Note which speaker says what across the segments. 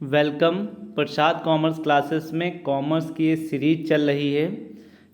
Speaker 1: Welcome. प्रसाद commerce classes में commerce की ये सीरीज चल रही है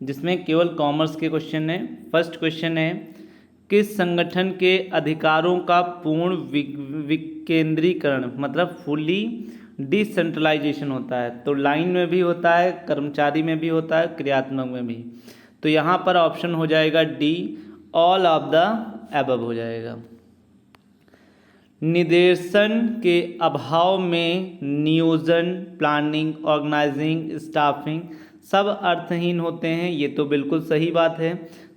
Speaker 1: जिसमें केवल कॉमर्स के क्वेश्चन है। फर्स्ट क्वेश्चन है, किस संगठन के अधिकारों का पूर्ण विकेंद्रीकरण मतलब फुली डिसेंट्रलाइजेशन होता है? तो लाइन में भी होता है, कर्मचारी में भी होता है, क्रियात्मक में भी। तो यहाँ पर ऑप्शन हो जाएगा D, all of the above हो जाएगा। निर्देशन के अभाव में नियोजन, प्लानिंग, ऑर्गेनाइजिंग, स्टाफिंग सब अर्थहीन होते हैं, ये तो बिल्कुल सही बात है।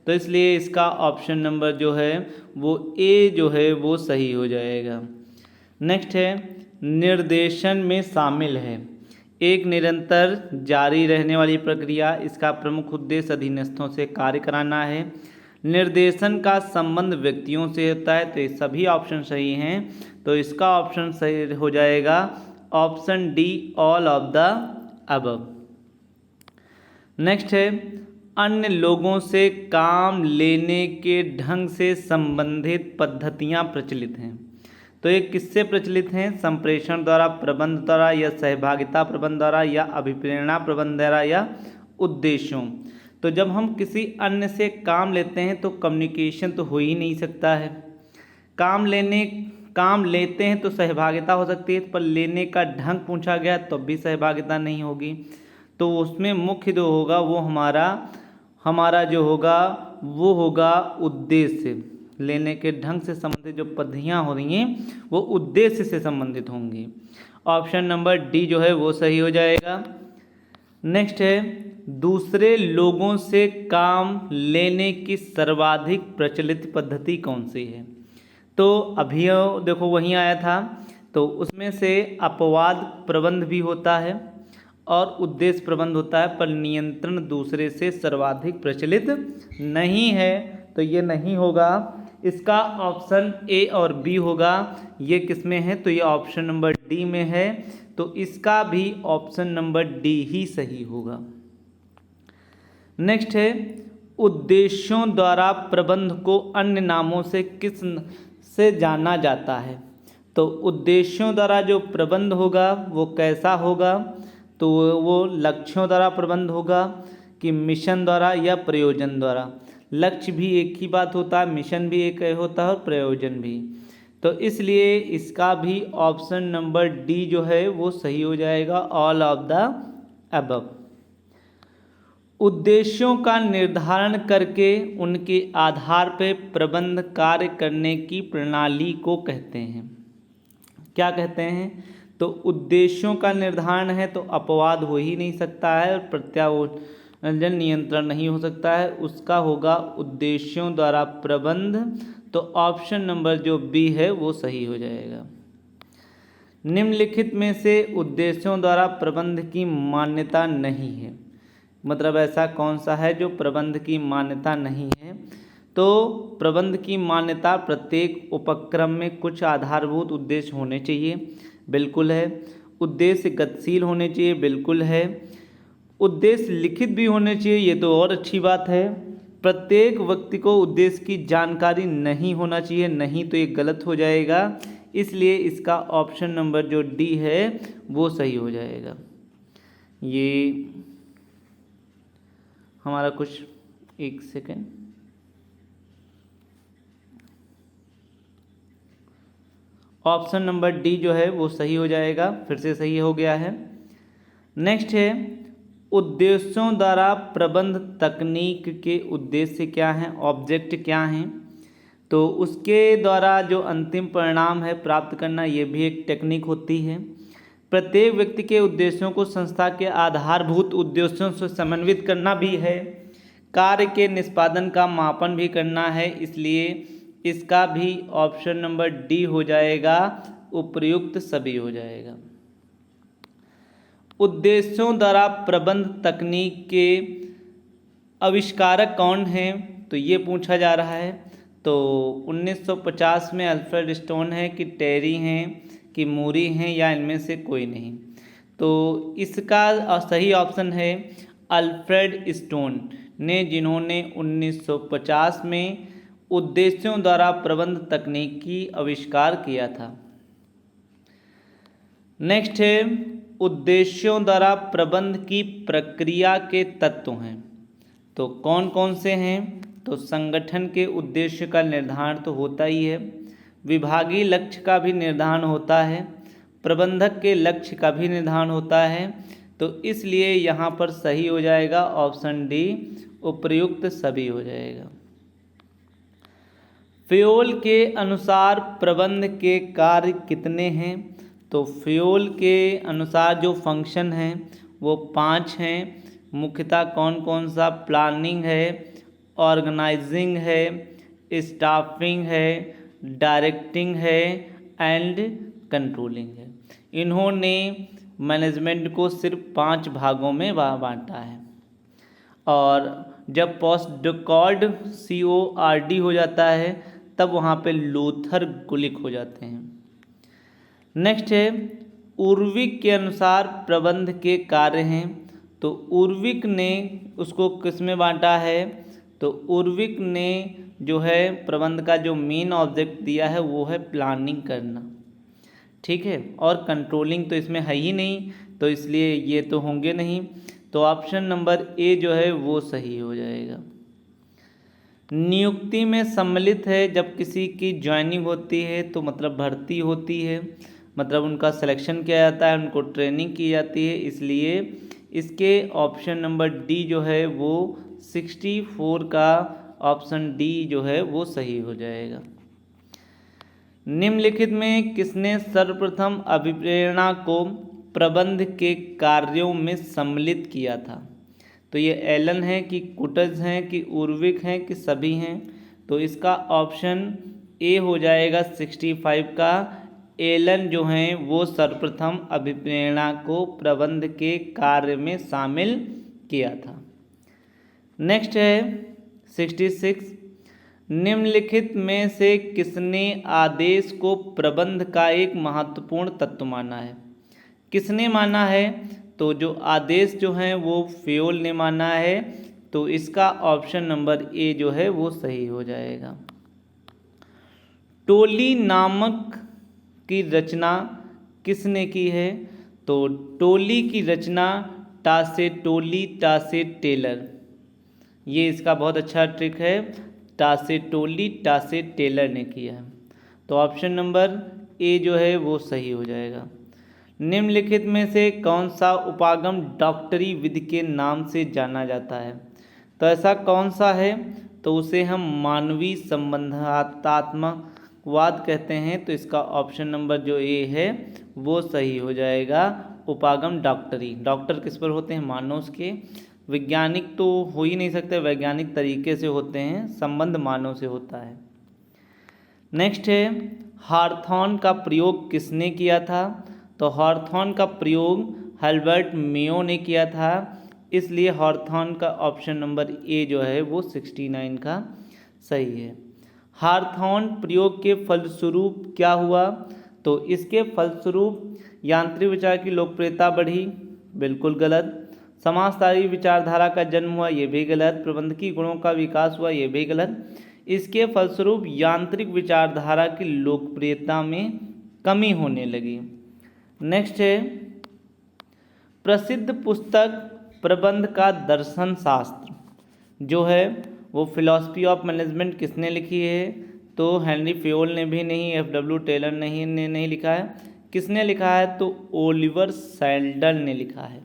Speaker 1: तो इसलिए इसका ऑप्शन नंबर जो है वो ए जो है वो सही हो जाएगा। नेक्स्ट है, निर्देशन में शामिल है एक निरंतर जारी रहने वाली प्रक्रिया, इसका प्रमुख उद्देश्य अधीनस्थों से कार्य कराना है। निर्देशन का संबंध व्यक्तियों से होता है, तो ये सभी ऑप्शन सही हैं। तो इसका ऑप्शन सही हो जाएगा option D, all of the above. Next है, अन्य लोगों से काम लेने के ढंग से संबंधित पद्धतियां प्रचलित हैं। तो ये किससे प्रचलित हैं? संप्रेषण द्वारा, प्रबंध द्वारा, या सहभागिता प्रबंध द्वारा, या अभिप्रेरणा प्रबंध द्वारा, या उद्देश्यों। तो जब हम किसी अन्य से काम लेते हैं तो कम्युनिकेशन तो हो ही नहीं सकता है। काम लेते हैं तो सहभागिता हो सकती है, पर लेने का ढंग पूछा गया तो भी सहभागिता नहीं होगी। तो उसमें मुख्य जो होगा वो हमारा जो होगा वो होगा उद्देश्य। लेने के ढंग से संबंधित जो पद्धतियाँ हो रही हैं वो उद्देश्य से संबंधित होंगी। ऑप्शन नंबर डी जो है वो सही हो जाएगा। नेक्स्ट है, दूसरे लोगों से काम लेने की सर्वाधिक प्रचलित पद्धति कौन सी है? तो अभी देखो वहीं आया था, तो उसमें से अपवाद प्रबंध भी होता है और उद्देश्य प्रबंध होता है, पर नियंत्रण दूसरे से सर्वाधिक प्रचलित नहीं है, तो ये नहीं होगा। इसका ऑप्शन ए और बी होगा। ये किस में है? तो ये ऑप्शन नंबर डी में है, तो इसका भी ऑप्शन नंबर डी ही सही होगा। नेक्स्ट है, उद्देश्यों द्वारा प्रबंध को अन्य नामों से किस से जाना जाता है? तो उद्देश्यों द्वारा जो प्रबंध होगा वो कैसा होगा? तो वो लक्ष्यों द्वारा प्रबंध होगा कि मिशन द्वारा या प्रयोजन द्वारा। लक्ष्य भी एक ही बात होता है, मिशन भी एक होता है और प्रयोजन भी। तो इसलिए इसका भी ऑप्शन नंबर डी जो है वो सही हो जाएगा, ऑल ऑफ द अबव। उद्देश्यों का निर्धारण करके उनके आधार पर प्रबंध कार्य करने की प्रणाली को कहते हैं। क्या कहते हैं? तो उद्देश्यों का निर्धारण है तो अपवाद हो ही नहीं सकता है और प्रत्यावर्तन नियंत्रण नहीं हो सकता है, उसका होगा उद्देश्यों द्वारा प्रबंध। तो ऑप्शन नंबर जो बी है वो सही हो जाएगा। निम्नलिखित में से उद्देश्यों द्वारा प्रबंध की मान्यता नहीं है, मतलब ऐसा कौन सा है जो प्रबंध की मान्यता नहीं है? तो प्रबंध की मान्यता प्रत्येक उपक्रम में कुछ आधारभूत उद्देश्य होने चाहिए, बिल्कुल है। उद्देश्य गतिशील होने चाहिए, बिल्कुल है। उद्देश्य लिखित भी होने चाहिए, ये तो और अच्छी बात है। प्रत्येक व्यक्ति को उद्देश्य की जानकारी नहीं होना चाहिए, नहीं तो ये गलत हो जाएगा। इसलिए इसका ऑप्शन नंबर जो डी है वो सही हो जाएगा। ये हमारा कुछ एक सेकेंड, ऑप्शन नंबर डी जो है वो सही हो जाएगा, फिर से सही हो गया है। नेक्स्ट है, उद्देश्यों द्वारा प्रबंध तकनीक के उद्देश्य क्या हैं, ऑब्जेक्ट क्या हैं? तो उसके द्वारा जो अंतिम परिणाम है प्राप्त करना, ये भी एक टेक्निक होती है। प्रत्येक व्यक्ति के उद्देश्यों को संस्था के आधारभूत उद्देश्यों से समन्वित करना भी है। कार्य के निष्पादन का मापन भी करना है, इसलिए इसका भी ऑप्शन नंबर डी हो जाएगा, उपर्युक्त सभी हो जाएगा। उद्देश्यों द्वारा प्रबंध तकनीक के आविष्कारक कौन हैं? तो ये पूछा जा रहा है। तो 1950 में अल्फ्रेड स्टोन है कि टेरी हैं कि मूरी हैं, या इनमें से कोई नहीं? तो इसका सही ऑप्शन है अल्फ्रेड स्टोन ने, जिन्होंने 1950 में उद्देश्यों द्वारा प्रबंध तकनीक की आविष्कार किया था। नेक्स्ट है उद्देश्यों द्वारा प्रबंध की प्रक्रिया के तत्व हैं। तो कौन कौन से हैं? तो संगठन के उद्देश्य का निर्धारण तो होता ही है, विभागीय लक्ष्य का भी निर्धारण होता है, प्रबंधक के लक्ष्य का भी निर्धारण होता है। तो इसलिए यहाँ पर सही हो जाएगा ऑप्शन डी, उपर्युक्त सभी हो जाएगा। फ्योल के अनुसार प्रबंध के कार्य कितने हैं? तो फ्योल के अनुसार जो फंक्शन हैं वो 5 हैं। मुख्यतः कौन कौन सा? प्लानिंग है, ऑर्गेनाइजिंग है, स्टाफिंग है, डायरेक्टिंग है एंड कंट्रोलिंग है। इन्होंने मैनेजमेंट को सिर्फ 5 भागों में बांटा है। और जब पोस्टकॉर्ड CORD हो जाता है तब वहाँ पे लूथर गुलिक हो जाते हैं। नेक्स्ट है उर्विक के अनुसार प्रबंध के कार्य हैं। तो उर्विक ने उसको किस में बांटा है? तो उर्विक ने जो है प्रबंध का जो मेन ऑब्जेक्ट दिया है वो है प्लानिंग करना, ठीक है। और कंट्रोलिंग तो इसमें है ही नहीं, तो इसलिए ये तो होंगे नहीं। तो ऑप्शन नंबर ए जो है वो सही हो जाएगा। नियुक्ति में सम्मिलित है, जब किसी की ज्वाइनिंग होती है तो मतलब भर्ती होती है, मतलब उनका सिलेक्शन किया जाता है, उनको ट्रेनिंग की जाती है, इसलिए इसके ऑप्शन नंबर डी जो है वो 64 का ऑप्शन डी जो है वो सही हो जाएगा। निम्नलिखित में किसने सर्वप्रथम अभिप्रेरणा को प्रबंध के कार्यों में सम्मिलित किया था? तो ये एलन है कि कुटज हैं कि उर्विक हैं कि सभी हैं? तो इसका ऑप्शन ए हो जाएगा 65 का। एलन जो हैं वो सर्वप्रथम अभिप्रेरणा को प्रबंध के कार्य में शामिल किया था। नेक्स्ट है 66, निम्नलिखित में से किसने आदेश को प्रबंध का एक महत्वपूर्ण तत्व माना है? किसने माना है? तो जो आदेश जो हैं वो फ्योल ने माना है, तो इसका ऑप्शन नंबर ए जो है वो सही हो जाएगा। टोली नामक की रचना किसने की है? तो टोली की रचना टासेटोली टासेटेलर, ये इसका बहुत अच्छा ट्रिक है, टासेटोली टासेटेलर ने किया है। तो ऑप्शन नंबर ए जो है वो सही हो जाएगा। निम्नलिखित में से कौन सा उपागम डॉक्टरी विधि के नाम से जाना जाता है? तो ऐसा कौन सा है? तो उसे हम मानवीय संबंधात्मकवाद कहते हैं। तो इसका ऑप्शन नंबर जो ए है वो सही हो जाएगा, उपागम डॉक्टरी। डॉक्टर किस पर होते हैं? मानव के। वैज्ञानिक तो हो ही नहीं सकते, वैज्ञानिक तरीके से होते हैं, संबंध मानव से होता है। नेक्स्ट है हार्थॉन का प्रयोग किसने किया था? तो हार्थॉन का प्रयोग हर्बर्ट मेयो ने किया था, इसलिए हार्थॉन का ऑप्शन नंबर ए जो है वो 69 का सही है। हार्थॉन प्रयोग के फलस्वरूप क्या हुआ? तो इसके फलस्वरूप यांत्रिक विचार की लोकप्रियता बढ़ी, बिल्कुल गलत। समाजशास्त्री विचारधारा का जन्म हुआ, ये भी गलत। प्रबंधकीय गुणों का विकास हुआ, ये भी गलत। इसके फलस्वरूप यांत्रिक विचारधारा की लोकप्रियता में कमी होने लगी। नेक्स्ट है प्रसिद्ध पुस्तक प्रबंध का दर्शन शास्त्र जो है वो फिलॉसफी ऑफ मैनेजमेंट किसने लिखी है? तो हेनरी फ्योल ने भी नहीं, FW टेलर ने नहीं लिखा है। किसने लिखा है? तो ओलिवर सेल्डन ने लिखा है।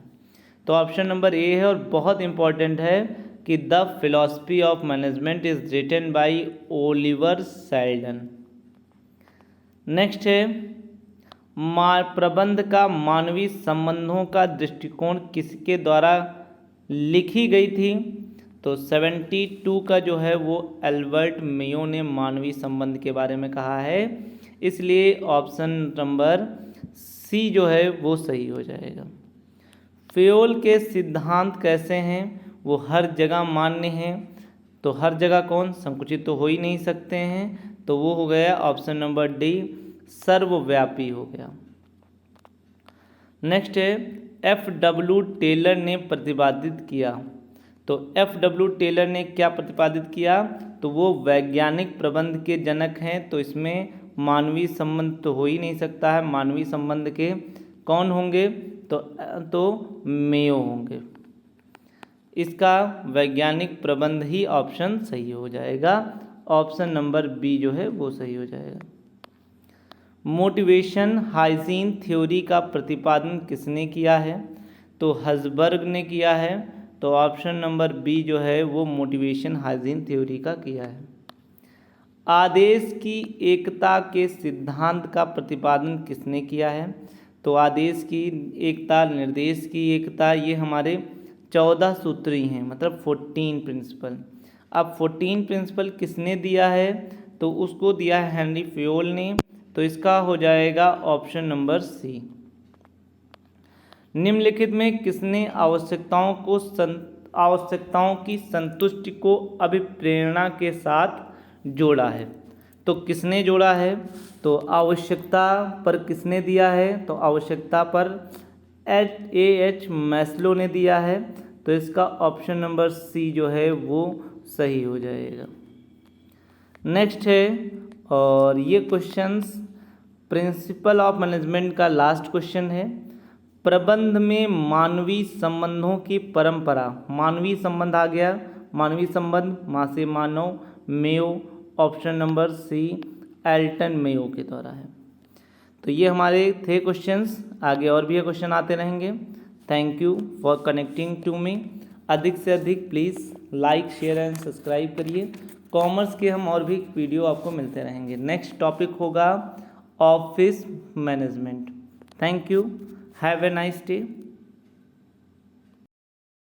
Speaker 1: तो ऑप्शन नंबर ए है, और बहुत इंपॉर्टेंट है कि the philosophy of management is written by Oliver Sheldon. Next है प्रबंध का मानवीय संबंधों का दृष्टिकोण किसके द्वारा लिखी गई थी? तो 72 का जो है वो एल्बर्ट मेयो ने मानवीय संबंध के बारे में कहा है, इसलिए ऑप्शन नंबर सी जो है वो सही हो जाएगा। फ्योल के सिद्धांत कैसे हैं? वो हर जगह मान्य हैं। तो हर जगह कौन? संकुचित तो हो ही नहीं सकते हैं, तो वो हो गया ऑप्शन नंबर डी, सर्वव्यापी हो गया। नेक्स्ट है FW टेलर ने प्रतिपादित किया। तो FW टेलर ने क्या प्रतिपादित किया? तो वो वैज्ञानिक प्रबंध के जनक हैं, तो इसमें मानवीय संबंध तो हो ही नहीं सकता है। मानवीय संबंध के कौन होंगे? तो मेयो होंगे। इसका वैज्ञानिक प्रबंध ही ऑप्शन सही हो जाएगा। ऑप्शन नंबर बी जो है वो सही हो जाएगा। मोटिवेशन हाइजीन थ्योरी का प्रतिपादन किसने किया है? तो हर्ज़बर्ग ने किया है। तो ऑप्शन नंबर बी जो है वो मोटिवेशन हाइजीन थ्योरी का किया है। आदेश की एकता के सिद्धांत का प्रतिपादन किसने किया है? तो आदेश की एकता, निर्देश की एकता, ये हमारे 14 सूत्री हैं, मतलब 14 प्रिंसिपल। अब 14 प्रिंसिपल किसने दिया है? तो उसको दिया है हेनरी फ्योल ने। तो इसका हो जाएगा ऑप्शन नंबर सी। निम्नलिखित में किसने आवश्यकताओं की संतुष्टि को अभिप्रेरणा के साथ जोड़ा है? तो किसने जोड़ा है? तो आवश्यकता पर किसने दिया है? तो आवश्यकता पर एच मैस्लो ने दिया है। तो इसका ऑप्शन नंबर सी जो है वो सही हो जाएगा। नेक्स्ट है, और ये क्वेश्चंस प्रिंसिपल ऑफ मैनेजमेंट का लास्ट क्वेश्चन है। प्रबंध में मानवीय संबंधों की परंपरा, मानवीय संबंध आ गया, मानवीय संबंध, माँ से मानव, Mayo, option number C Elton Mayo के द्वारा है। तो ये हमारे थे क्वेश्चंस। आगे और भी क्वेश्चन आते रहेंगे। Thank you for connecting to me. अधिक से अधिक please like, share and subscribe करिए। कॉमर्स के हम और भी वीडियो आपको मिलते रहेंगे। नेक्स्ट टॉपिक होगा office management. Thank you, have a nice day.